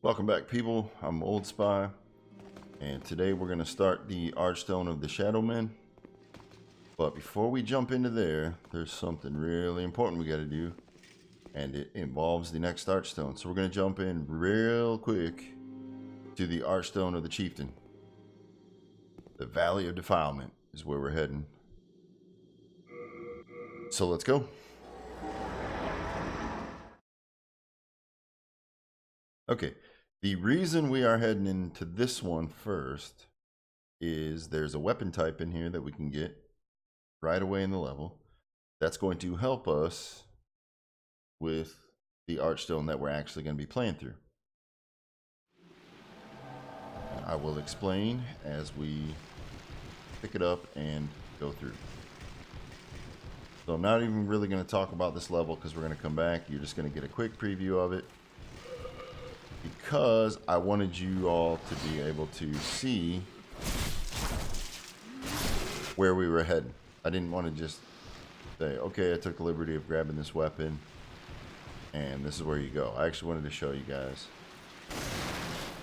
Welcome back, people. I'm Old Spy, and today we're going to start the Archstone of the Shadowmen. But before we jump into there, there's something really important we got to do, and it involves the next Archstone. So we're going to jump in real quick to the Archstone of the Chieftain. The Valley of Defilement is where we're heading. So let's go. Okay, the reason we are heading into this one first is there's a weapon type in here that we can get right away in the level. That's going to help us with the Archstone that we're actually going to be playing through. I will explain as we pick it up and go through. So I'm not even really going to talk about this level because we're going to come back. You're just going to get a quick preview of it, because I wanted you all to be able to see where we were heading. I didn't want to just say, okay, I took the liberty of grabbing this weapon and this is where you go. I actually wanted to show you guys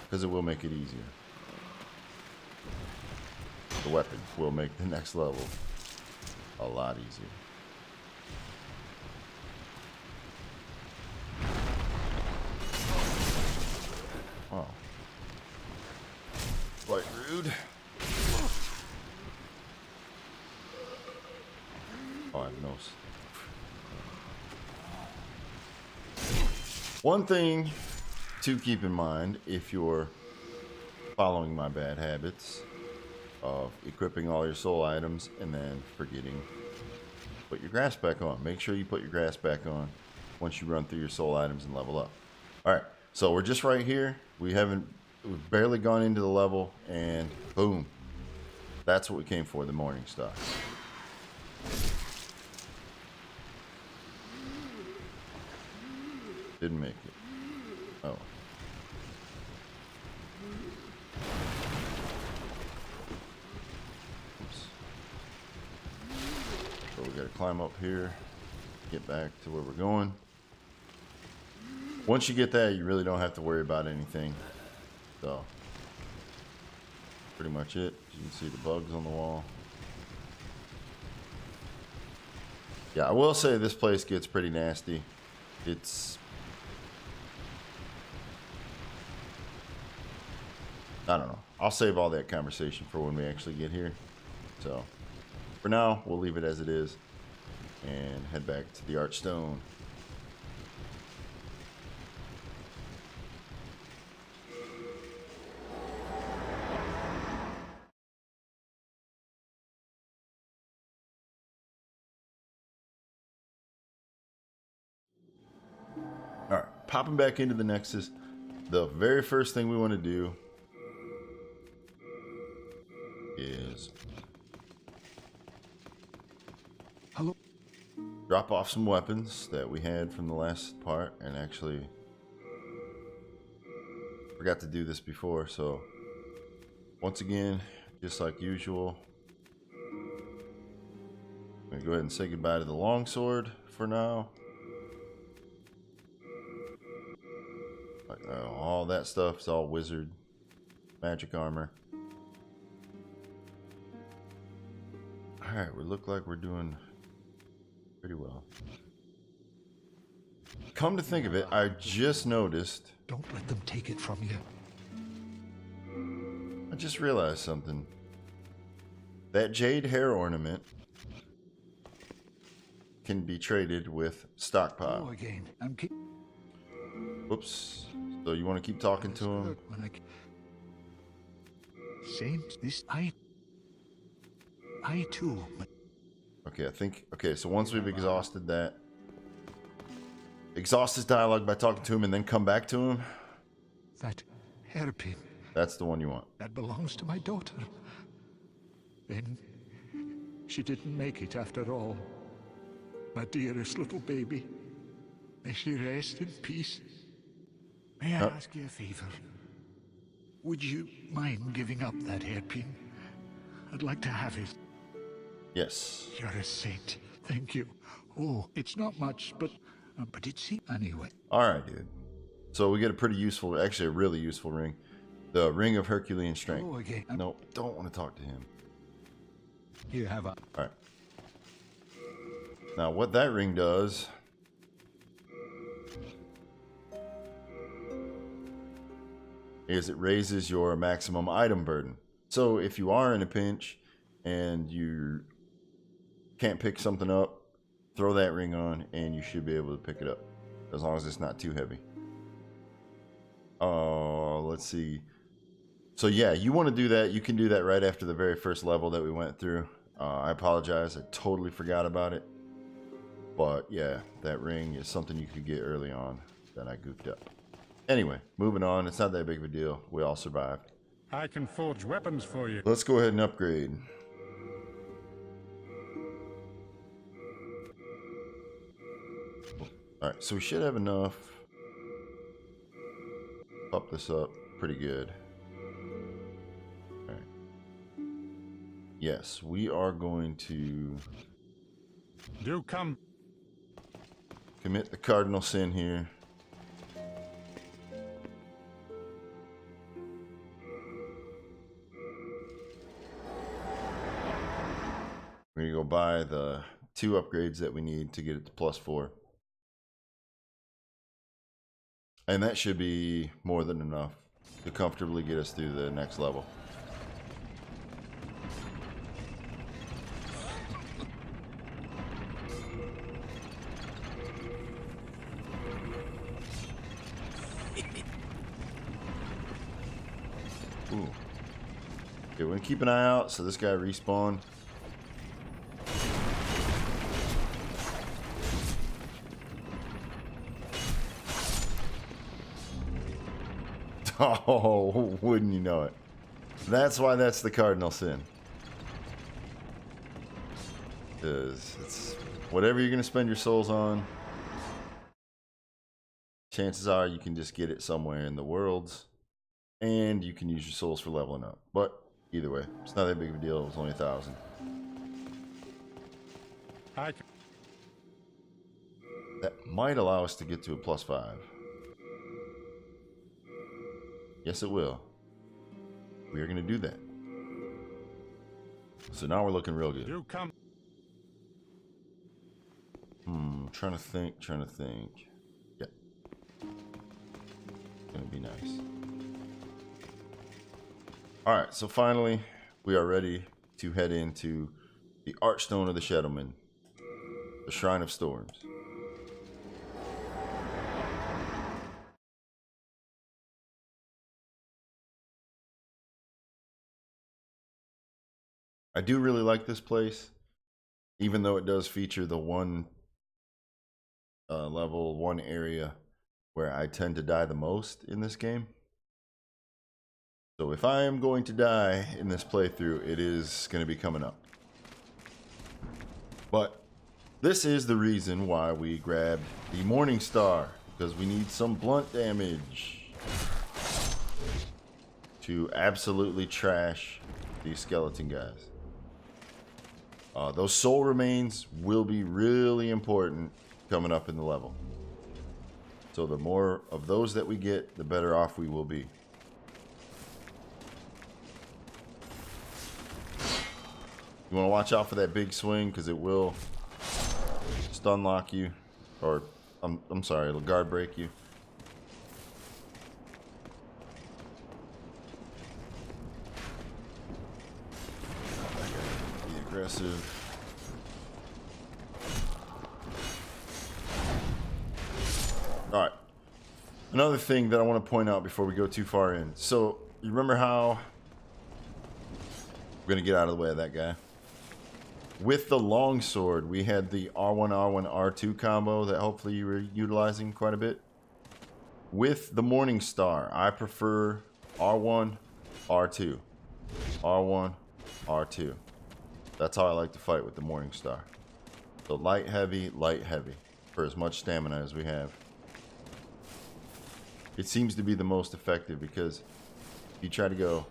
because it will make it easier. The weapon will make the next level a lot easier. Oh, quite rude. Oh, I have no. One thing to keep in mind if you're following my bad habits of equipping all your soul items and then forgetting to put your grass back on. Make sure you put your grass back on once you run through your soul items and level up. All right. So we're just right here. We've barely gone into the level, and boom. That's what we came for, the morning star. Didn't make it. Oh. Oops. So we gotta climb up here, get back to where we're going. Once you get that, you really don't have to worry about anything. So, pretty much it. You can see the bugs on the wall. Yeah, I will say this place gets pretty nasty. I don't know. I'll save all that conversation for when we actually get here. So, for now, we'll leave it as it is and head back to the Archstone. All right, popping back into the Nexus. The very first thing we want to do is drop off some weapons that we had from the last part, and actually forgot to do this before. So once again, just like usual, I'm gonna go ahead and say goodbye to the longsword for now. All that stuff is all wizard magic armor. Alright, we look like we're doing pretty well. Come to think of it, I just noticed. Don't let them take it from you. I just realized something. That jade hair ornament can be traded with stockpile. Go again. Oops. So you want to keep talking to him? Same. This I too. Okay, I think. Okay, so once we've exhausted that, exhaust his dialogue by talking to him, and then come back to him. That hairpin. That's the one you want. That belongs to my daughter. Then she didn't make it after all. My dearest little baby. May she rest in peace. May I ask you a favor? Would you mind giving up that hairpin? I'd like to have it. Yes. You're a saint. Thank you. Oh, it's not much, but it's anyway. All right, dude. So we get a pretty useful, actually a really useful ring. The Ring of Herculean Strength. Oh, again. Nope, don't want to talk to him. You have a... Alright. Now what that ring does is it raises your maximum item burden. So if you are in a pinch and you can't pick something up, throw that ring on and you should be able to pick it up. As long as it's not too heavy. Let's see. So yeah, you want to do that. You can do that right after the very first level that we went through. I apologize. I totally forgot about it. But yeah, that ring is something you could get early on that I goofed up. Anyway, moving on. It's not that big of a deal. We all survived. I can forge weapons for you. Let's go ahead and upgrade. Alright, so we should have enough. Up this up pretty good. Alright. Yes, we are going to Do come. commit the cardinal sin here. We're going to go buy the 2 upgrades that we need to get it to +4. And that should be more than enough to comfortably get us through the next level. Ooh. Okay, we're gonna keep an eye out so this guy respawn. Oh, wouldn't you know it? That's why that's the cardinal sin. Because it's whatever you're going to spend your souls on, chances are you can just get it somewhere in the worlds, and you can use your souls for leveling up. But either way, it's not that big of a deal. It's only 1,000. I can. That might allow us to get to a +5. Yes, it will. We are going to do that. So now we're looking real good. Do come. Trying to think. Yeah. Gonna be nice. Alright, so finally, we are ready to head into the Archstone of the Shadowmen, the Shrine of Storms. I do really like this place, even though it does feature the one level, one area where I tend to die the most in this game. So if I am going to die in this playthrough, it is going to be coming up. But this is the reason why we grabbed the Morning Star, because we need some blunt damage to absolutely trash these skeleton guys. Those soul remains will be really important coming up in the level. So the more of those that we get, the better off we will be. You want to watch out for that big swing because it will stun lock you, or I'm sorry, it'll guard break you. Be aggressive. All right. Another thing that I want to point out before we go too far in. So you remember how we're gonna get out of the way of that guy. With the longsword, we had the R1, R1, R2 combo that hopefully you were utilizing quite a bit. With the Morning Star, I prefer R1, R2. R1, R2. That's how I like to fight with the Morning Star. So light, heavy, for as much stamina as we have. It seems to be the most effective because if you try to go,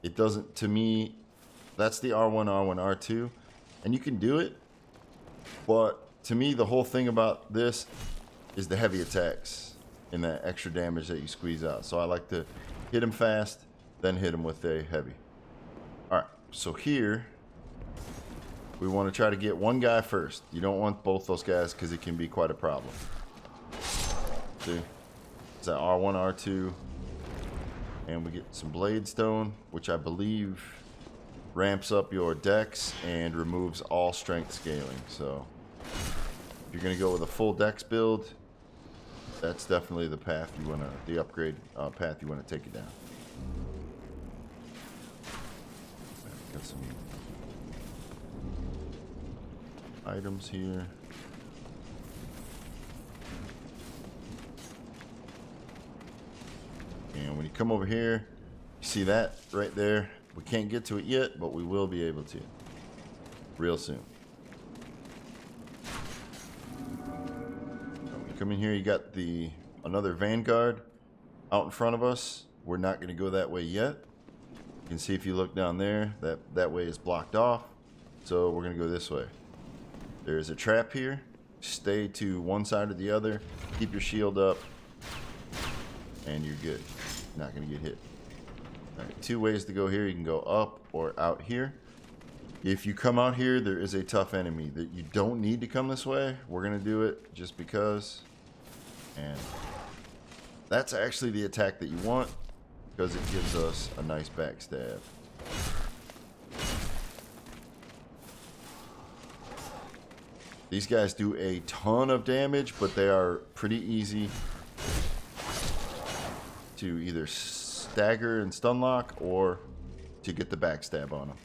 it doesn't, to me, that's the R1, R1, R2, and you can do it, but to me, the whole thing about this is the heavy attacks and that extra damage that you squeeze out. So I like to hit him fast, then hit him with a heavy. All right, so here we want to try to get one guy first. You don't want both those guys because it can be quite a problem. See? It's that R1, R2. And we get some blade stone, which I believe ramps up your dex and removes all strength scaling. So if you're going to go with a full dex build, that's definitely the path you want to, the upgrade path you want to take it down. Got some items here. And when you come over here, you see that right there? We can't get to it yet, but we will be able to real soon. When you come in here, you got another Vanguard out in front of us. We're not going to go that way yet. You can see if you look down there, that way is blocked off. So we're going to go this way. There's a trap here. Stay to one side or the other. Keep your shield up. And you're good. Not going to get hit. All right, 2 ways to go here. You can go up or out here. If you come out here, there is a tough enemy that you don't need to come this way. We're going to do it just because. And that's actually the attack that you want because it gives us a nice backstab. These guys do a ton of damage, but they are pretty easy to either stagger and stun lock or to get the backstab on them.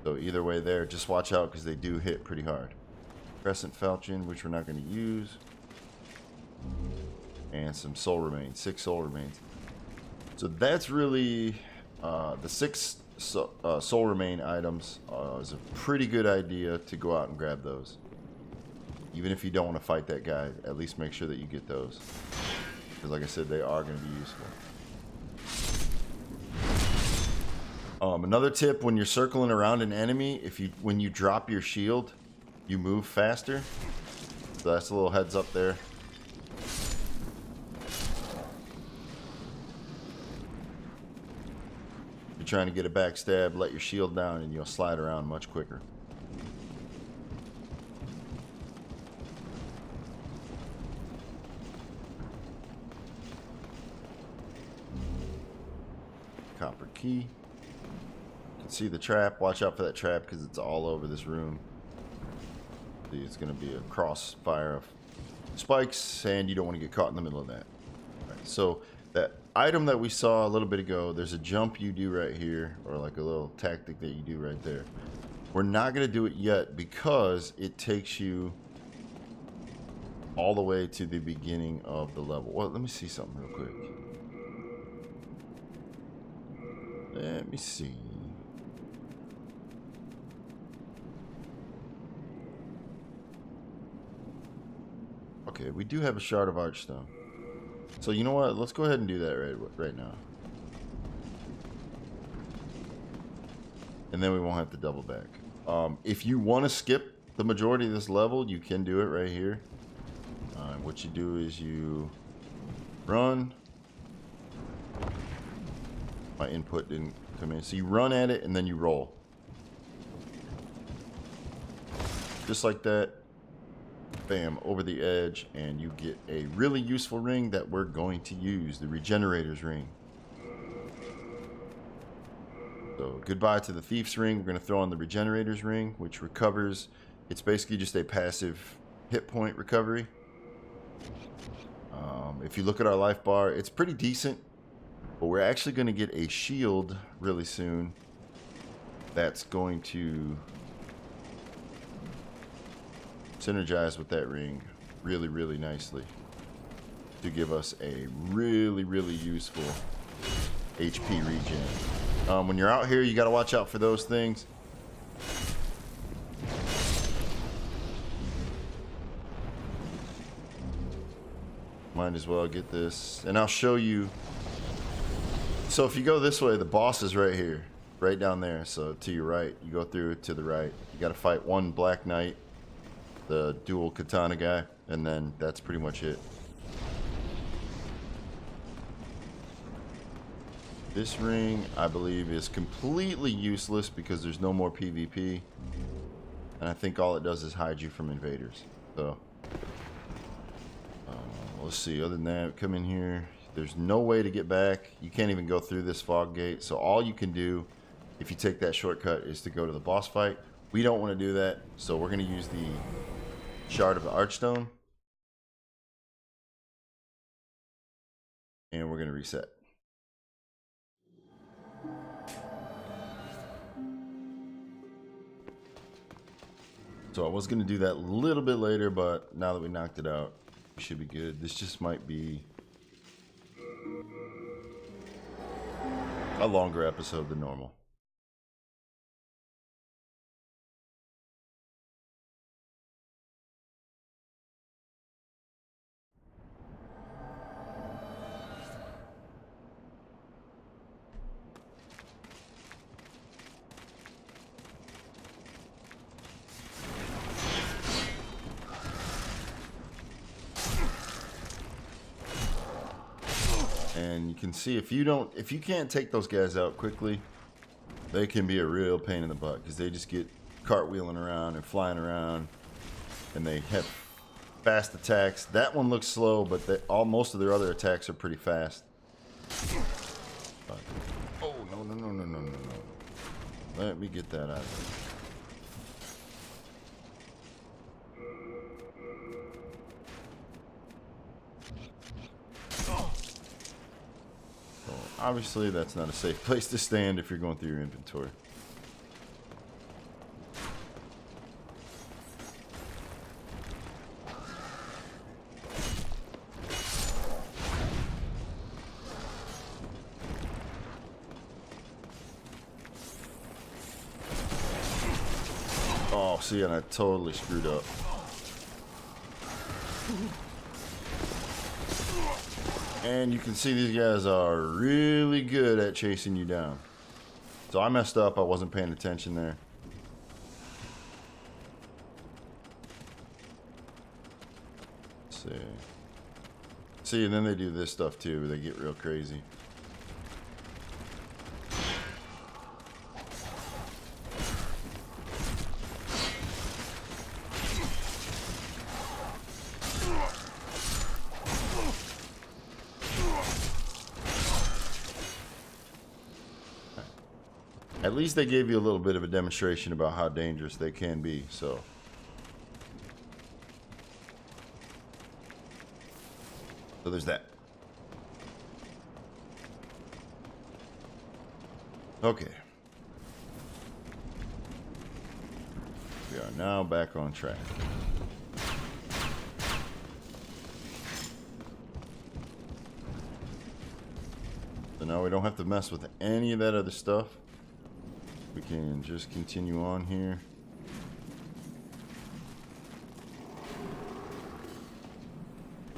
So either way there, just watch out because they do hit pretty hard. Crescent Falchion, which we're not going to use. And some soul remains, 6 soul remains. So that's really the 6 soul remain items is a pretty good idea to go out and grab those. Even if you don't want to fight that guy, at least make sure that you get those. Because like I said, they are going to be useful. Another tip, when you're circling around an enemy, when you drop your shield, you move faster. So that's a little heads up there. If you're trying to get a backstab, let your shield down and you'll slide around much quicker. Copper key. You can see the trap. Watch out for that trap because it's all over this room. See, it's going to be a crossfire of spikes, and you don't want to get caught in the middle of that. Right, so that item that we saw a little bit ago, there's a jump you do right here, or like a little tactic that you do right there. We're not going to do it yet because it takes you all the way to the beginning of the level. Well, let me see something real quick. Let me see. Okay, we do have a shard of archstone. So you know what? Let's go ahead and do that right now. And then we won't have to double back. If you want to skip the majority of this level, you can do it right here. What you do is you run. My input didn't come in. So you run at it and then you roll. Just like that. Bam, over the edge, and you get a really useful ring that we're going to use, the Regenerator's Ring. So goodbye to the Thief's Ring. We're going to throw on the Regenerator's Ring, which recovers. It's basically just a passive hit point recovery. If you look at our life bar, it's pretty decent, but we're actually going to get a shield really soon that's going to synergize with that ring really, really nicely to give us a really, really useful HP regen. When you're out here, you got to watch out for those things. Might as well get this, and I'll show you. So if you go this way, the boss is right here, right down there. So to your right, you go through to the right. You got to fight one Black Knight, the dual katana guy. and then that's pretty much it. This ring, I believe, is completely useless because there's no more PvP. And I think all it does is hide you from invaders. So, let's see. Other than that, come in here. There's no way to get back. You can't even go through this fog gate. So all you can do, if you take that shortcut, is to go to the boss fight. We don't want to do that. So we're going to use the Shard of the Archstone. And we're going to reset. So I was going to do that a little bit later, but now that we knocked it out, we should be good. This just might be a longer episode than normal. And you can see if you can't take those guys out quickly, they can be a real pain in the butt because they just get cartwheeling around and flying around, and they have fast attacks. That one looks slow, but most of their other attacks are pretty fast. But, oh no! Let me get that out of there. Obviously, that's not a safe place to stand if you're going through your inventory. Oh, see, and I totally screwed up. And you can see these guys are really good at chasing you down. So I messed up. I wasn't paying attention there. Let's see. See, and then they do this stuff too. They get real crazy. At least they gave you a little bit of a demonstration about how dangerous they can be, so. So there's that. Okay. We are now back on track. So now we don't have to mess with any of that other stuff. We can just continue on here.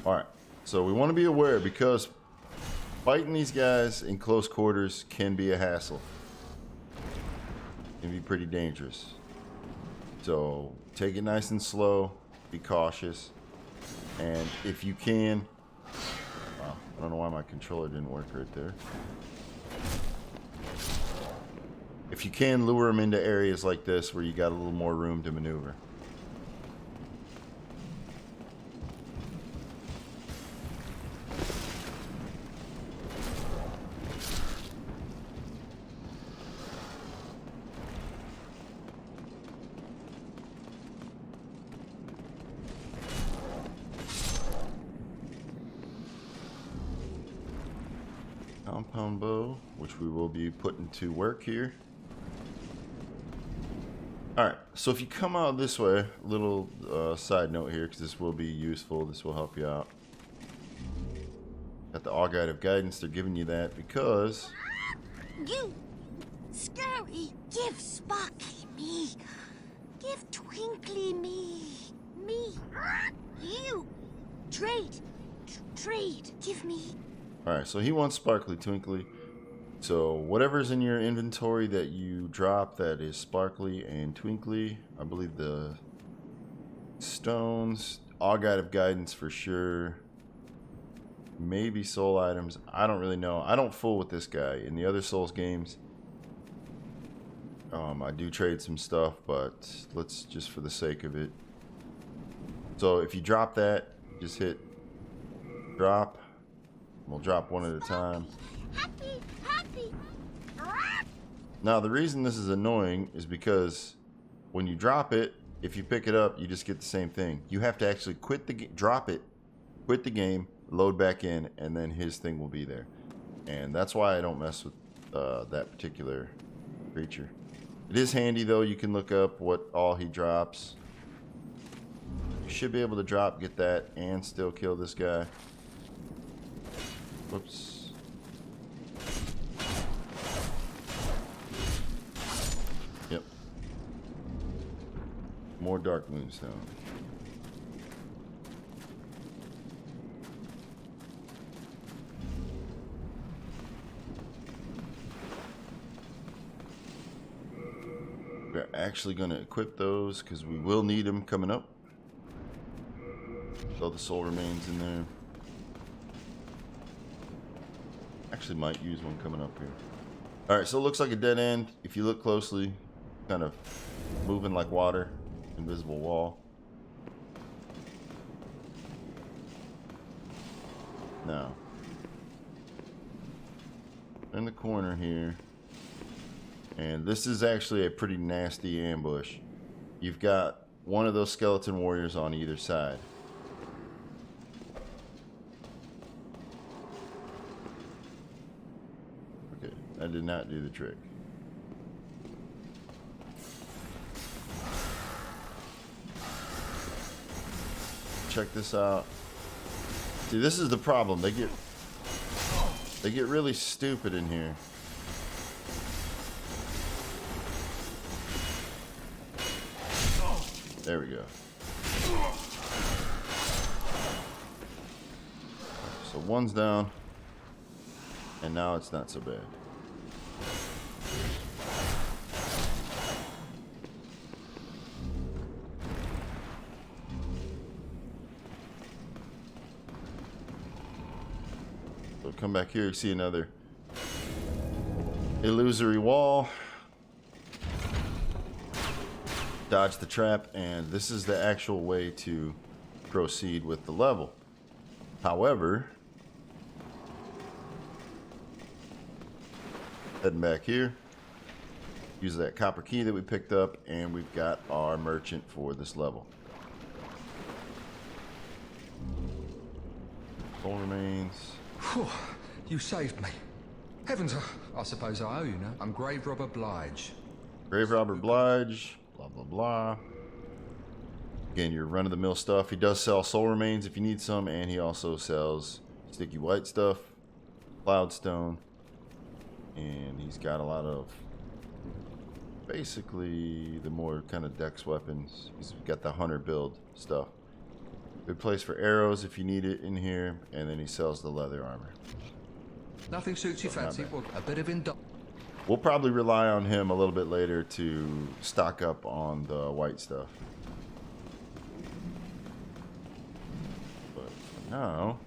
Alright, so we want to be aware because fighting these guys in close quarters can be a hassle. Can be pretty dangerous. So take it nice and slow, be cautious, and if you can, wow, I don't know why my controller didn't work right there. If you can, lure them into areas like this where you got a little more room to maneuver. Compound bow, which we will be putting to work here. Alright, so if you come out this way, little side note here, because this will be useful, this will help you out. Got the All Guide of Guidance, they're giving you that because... You, Scary, give Sparkly me. Give Twinkly me. Me. You. Trade. Trade. Give me. Alright, so he wants Sparkly Twinkly. So whatever's in your inventory that you drop that is sparkly and twinkly, I believe the stones All Guide of Guidance for sure. Maybe soul items. I don't really know. I don't fool with this guy. In the other Souls games, I do trade some stuff, but let's just for the sake of it. So if you drop that, just hit drop. We'll drop one at a time. Happy, happy. Now the reason this is annoying is because when you drop it, if you pick it up, you just get the same thing. You have to actually quit the drop it, quit the game, load back in, and then his thing will be there. And that's why I don't mess with that particular creature. It is handy though. You can look up what all he drops. You should be able to drop, get that, and still kill this guy. Whoops. Yep. More Dark Moonstone. We're actually going to equip those because we will need them coming up. So the soul remains in there. Actually might use one coming up here. Alright, so it looks like a dead end. If you look closely, kind of moving like water. Invisible wall. Now, in the corner here, and this is actually a pretty nasty ambush. You've got one of those skeleton warriors on either side. Okay, that did not do the trick. Check this out. See, this is the problem. They get really stupid in here. There we go. So one's down, and now it's not so bad. So come back here, you see another illusory wall. Dodge the trap, and this is the actual way to proceed with the level. However, heading back here, use that copper key that we picked up, and we've got our merchant for this level. Soul remains. Whew, you saved me. Heavens, I suppose I owe you now. I'm Grave Robber Blige. Grave Robber Blige. Blah, blah, blah. Again, your run-of-the-mill stuff. He does sell soul remains if you need some, and he also sells sticky white stuff, cloudstone, and he's got a lot of basically the more kind of dex weapons. He's got the hunter build stuff. Good place for arrows if you need it in here, and then he sells the leather armor. Nothing suits your fancy. Well, a bit of We'll probably rely on him a little bit later to stock up on the white stuff. But for now,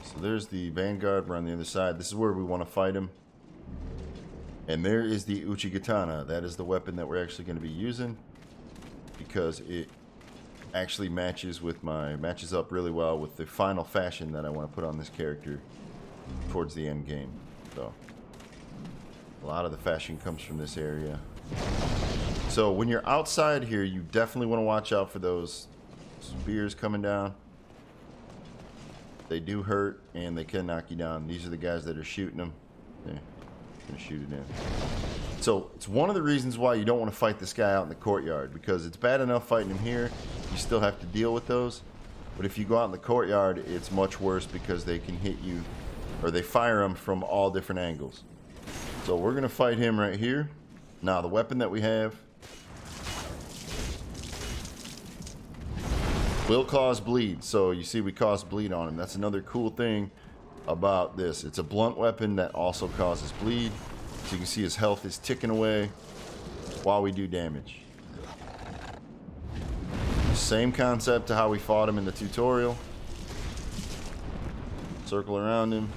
so there's the Vanguard. We're on the other side. This is where we want to fight him. And there is the Uchigatana. That is the weapon that we're actually going to be using because it actually matches up really well with the final fashion that I want to put on this character towards the end game. So a lot of the fashion comes from this area. So when you're outside here, you definitely want to watch out for those spears coming down. They do hurt and they can knock you down. These are the guys that are shooting them. Yeah, gonna shoot it in. So it's one of the reasons why you don't want to fight this guy out in the courtyard, because it's bad enough fighting him here. You still have to deal with those. But if you go out in the courtyard, it's much worse because they can hit you, or they fire them from all different angles. So we're going to fight him right here. Now the weapon that we have will cause bleed. So you see we cause bleed on him. That's another cool thing about this. It's a blunt weapon that also causes bleed. So you can see his health is ticking away. while we do damage. Same concept to how we fought him in the tutorial. Circle around him.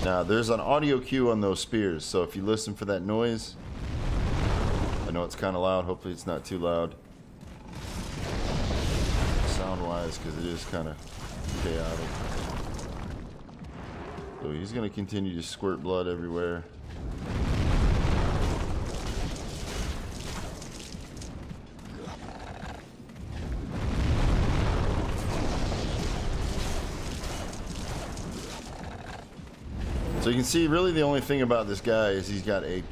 Now, there's an audio cue on those spears, so if you listen for that noise, I know it's kind of loud. Hopefully it's not too loud sound-wise, because it is kind of chaotic. So he's going to continue to squirt blood everywhere. So you can see really the only thing about this guy is he's got a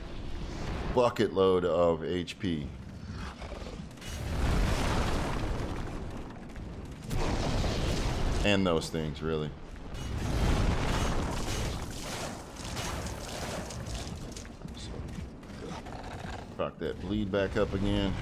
bucket load of HP. And those things, really. Rock that bleed back up again.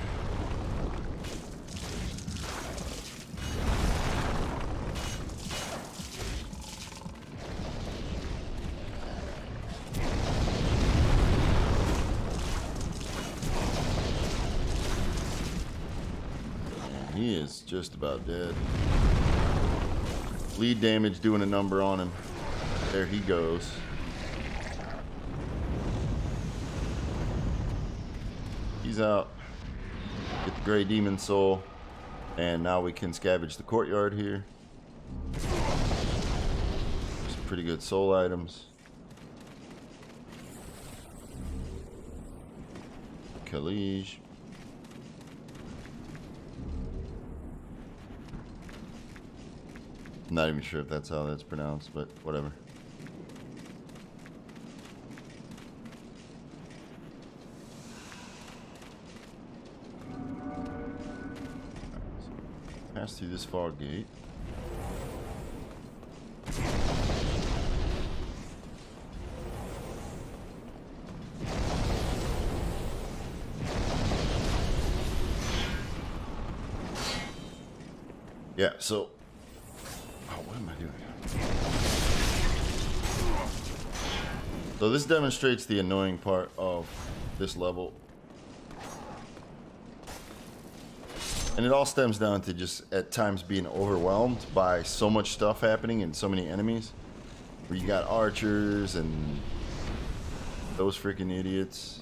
He is just about dead. Bleed damage doing a number on him. There he goes. He's out. Get the Grey Demon Soul. And now we can scavenge the courtyard here. Some pretty good soul items. Khalij. I'm not even sure if that's how that's pronounced, but whatever. Pass through this fog gate. Yeah, so what am I doing? So this demonstrates the annoying part of this level. And it all stems down to just at times being overwhelmed by so much stuff happening and so many enemies. Where you got archers and those freaking idiots.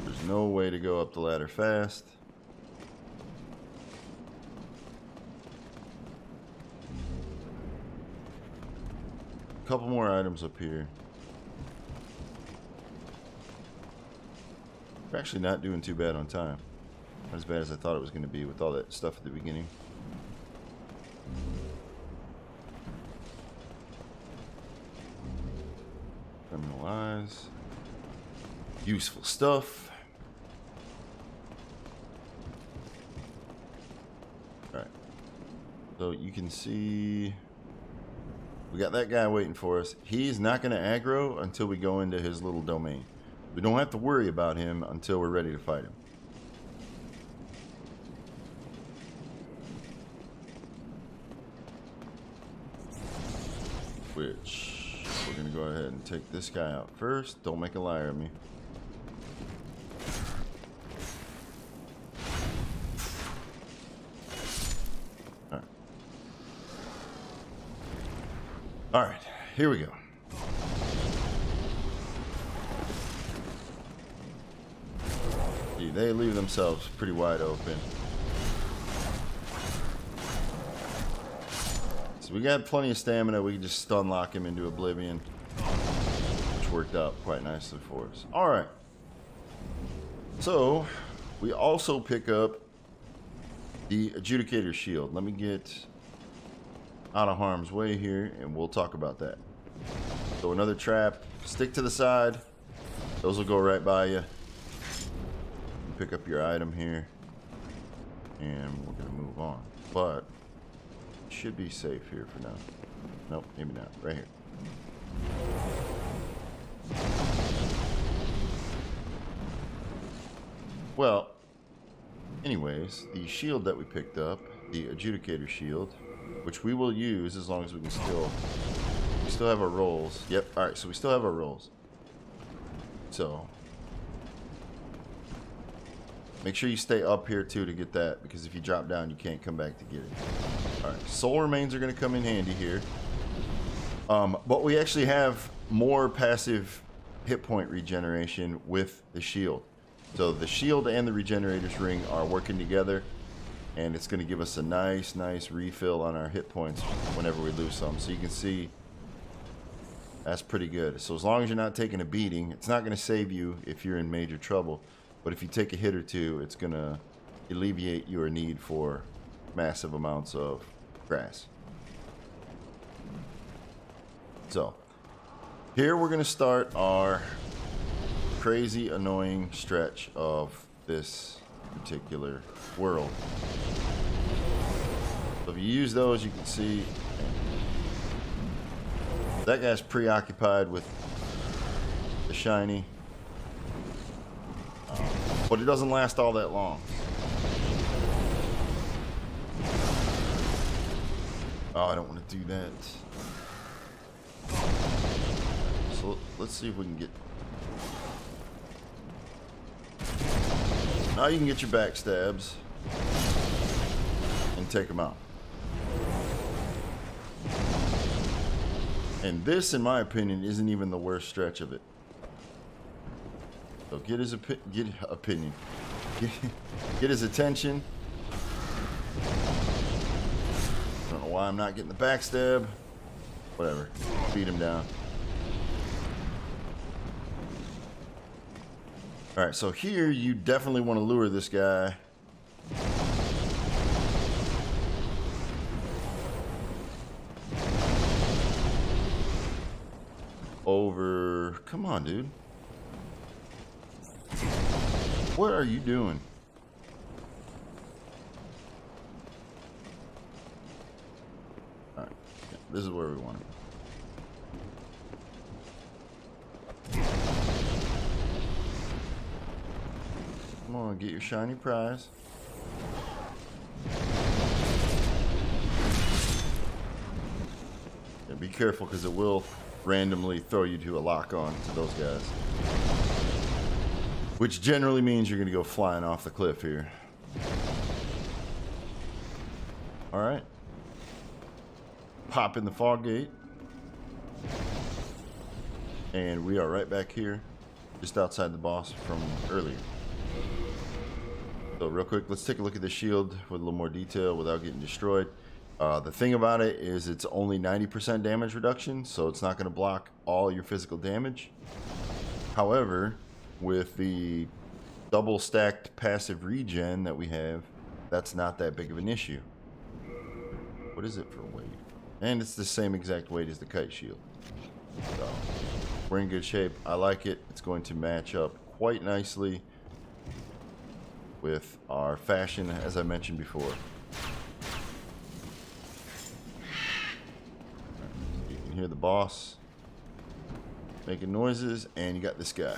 There's no way to go up the ladder fast. A couple more items up here. We're actually not doing too bad on time. Not as bad as I thought it was going to be with all that stuff at the beginning. Criminal eyes. Useful stuff. Alright. So you can see we got that guy waiting for us. He's not going to aggro until we go into his little domain. We don't have to worry about him until we're ready to fight him. Which, we're going to go ahead and take this guy out first. Don't make a liar of me. Alright. Alright, here we go. They leave themselves pretty wide open. So we got plenty of stamina. We can just stun lock him into oblivion, which worked out quite nicely for us. All right. So we also pick up the Adjudicator Shield. Let me get out of harm's way here, and we'll talk about that. So another trap. Stick to the side. Those will go right by you. Pick up your item here, and we're gonna move on, but it should be safe here for now. Nope, maybe not. Right here. Well, anyways, the shield that we picked up, the Adjudicator Shield, which we will use as long as we can still We still have our rolls. Yep. All right. So we still have our rolls. So make sure you stay up here too to get that, because if you drop down, you can't come back to get it. All right. Soul remains are going to come in handy here. But we actually have more passive hit point regeneration with the shield. So the shield and the regenerator's ring are working together, and it's going to give us a nice refill on our hit points whenever we lose some. So you can see that's pretty good. So as long as you're not taking a beating, it's not going to save you if you're in major trouble. But if you take a hit or two, it's going to alleviate your need for massive amounts of grass. So here we're going to start our crazy annoying stretch of this particular world. So if you use those, you can see that guy's preoccupied with the shiny, but it doesn't last all that long. Oh, I don't want to do that. So let's see if we can get. Now you can get your backstabs and take them out. And this, in my opinion, isn't even the worst stretch of it. So get his opinion. Get his attention. I don't know why I'm not getting the backstab. Whatever. Beat him down. Alright, so here you definitely want to lure this guy. Over. Come on, dude. What are you doing? Alright, yeah, this is where we want it. Come on, get your shiny prize. Yeah, be careful, because it will randomly throw you to a lock-on to those guys. Which generally means you're going to go flying off the cliff here. Alright. Pop in the fog gate. And we are right back here, just outside the boss from earlier. So real quick, let's take a look at the shield with a little more detail without getting destroyed. The thing about it is it's only 90% damage reduction, so it's not going to block all your physical damage. However, with the double stacked passive regen that we have, that's not that big of an issue. What is it for weight? And it's the same exact weight as the kite shield. So we're in good shape. I like it. It's going to match up quite nicely with our fashion, as I mentioned before. You can hear the boss making noises, and you got this guy.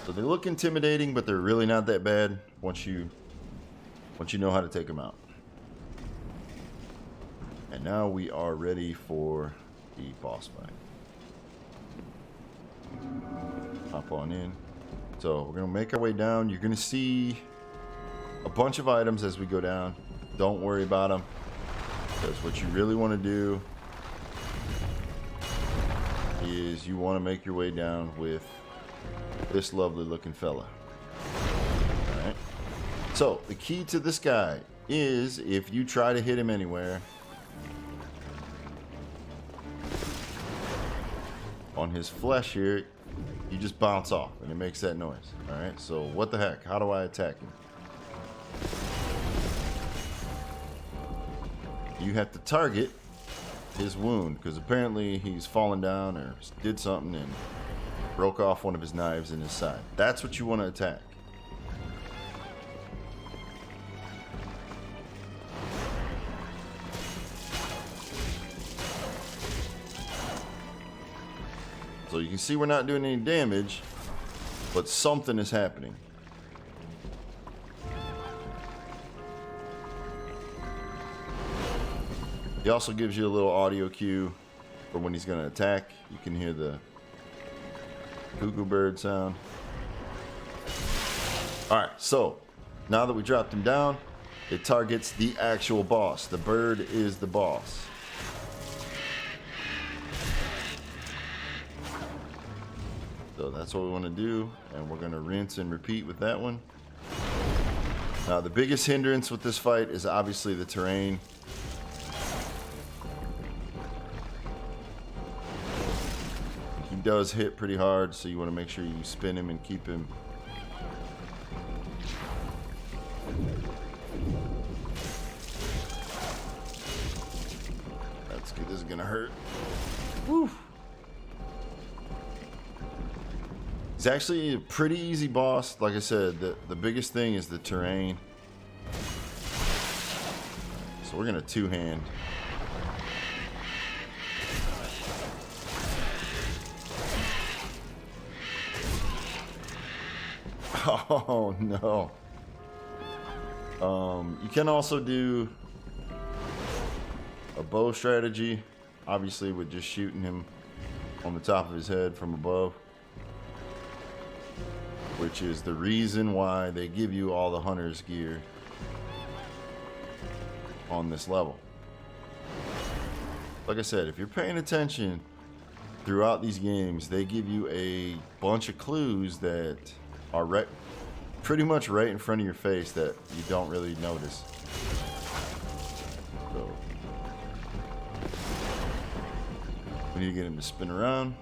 So they look intimidating, but they're really not that bad once you know how to take them out. And now we are ready for the boss fight. Hop on in. So we're going to make our way down. You're going to see a bunch of items as we go down. Don't worry about them, because what you really want to do is you want to make your way down with this lovely looking fella. Alright. So the key to this guy is, if you try to hit him anywhere, on his flesh here, you just bounce off and it makes that noise. Alright, so what the heck? How do I attack him? You have to target his wound, because apparently he's fallen down or did something and broke off one of his knives in his side. That's what you want to attack. So you can see we're not doing any damage, but something is happening. He also gives you a little audio cue for when he's going to attack. You can hear the cuckoo bird sound. Alright, so now that we dropped him down, it targets the actual boss. The bird is the boss. So that's what we want to do, and we're going to rinse and repeat with that one. Now the biggest hindrance with this fight is obviously the terrain. He does hit pretty hard, so you want to make sure you spin him and keep him. That's good. This is gonna hurt. Woo. It's actually a pretty easy boss. Like I said, the biggest thing is the terrain. So we're gonna two-hand. Oh no. You can also do a bow strategy, obviously with just shooting him on the top of his head from above, which is the reason why they give you all the hunter's gear on this level. Like I said, if you're paying attention throughout these games, they give you a bunch of clues that are pretty much right in front of your face that you don't really notice. So we need to get him to spin around.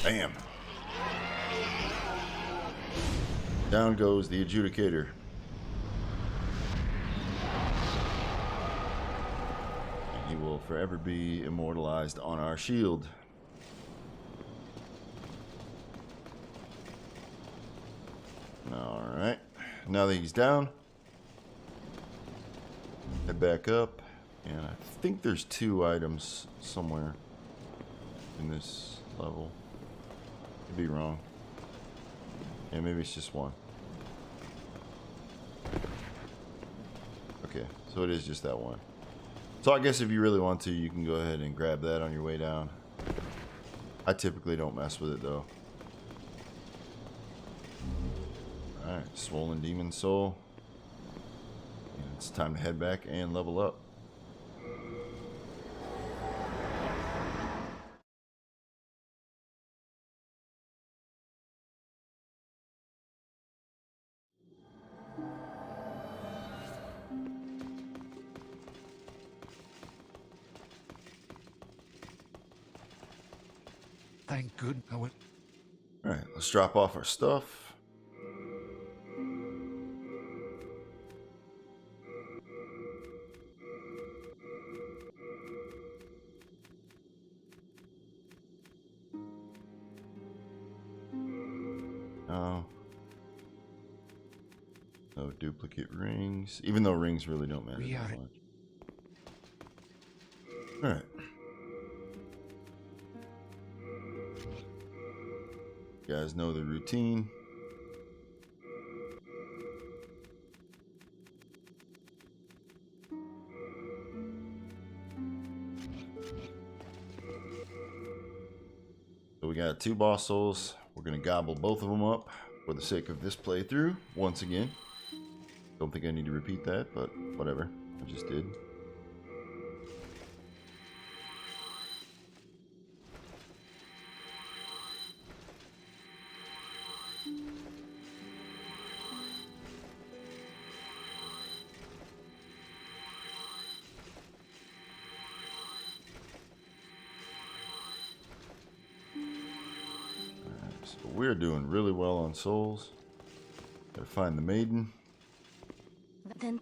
Bam. Down goes the adjudicator. He will forever be immortalized on our shield. Alright. Now that he's down, head back up. And I think there's 2 items somewhere in this level. Could be wrong. Yeah, maybe it's just 1. Okay, so it is just that 1. So I guess if you really want to, you can go ahead and grab that on your way down. I typically don't mess with it though. Alright, swollen demon soul. And it's time to head back and level up. Thank good. I went. Alright, let's drop off our stuff. Oh. No duplicate rings. Even though rings really don't matter that much. Alright. You guys know the routine. So we got 2 boss souls. We're gonna gobble both of them up for the sake of this playthrough once again. Don't think I need to repeat that, but whatever. I just did. So we're doing really well on souls. Gotta find the maiden. Then,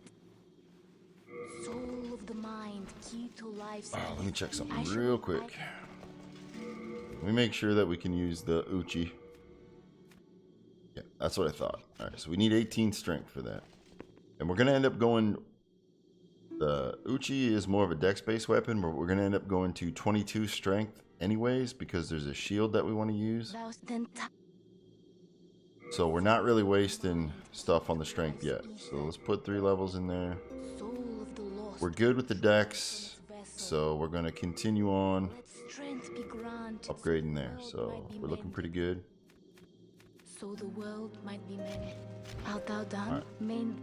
soul of the mind, key to life's. Let me check something real quick. Let me make sure that we can use the Uchi. Yeah, that's what I thought. Alright, so we need 18 strength for that. And we're gonna end up going... The Uchi is more of a dex-based weapon, but we're gonna end up going to 22 strength anyways, because there's a shield that we want to use. So we're not really wasting stuff on the strength yet. So let's put 3 levels in there. Soul of the lost. We're good with the dex, so we're going to continue on Let strength be granted. upgrading there. So we're looking pretty good. So the world might be mended. Art thou done? Alright. Mend.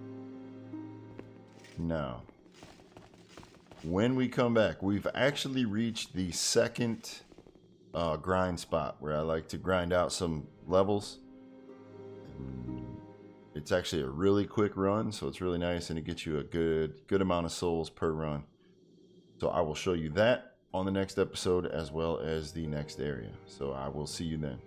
Now, when we come back, we've actually reached the second grind spot where I like to grind out some levels. It's actually a really quick run, so it's really nice, and it gets you a good amount of souls per run. So I will show you that on the next episode as well as the next area. So I will see you then.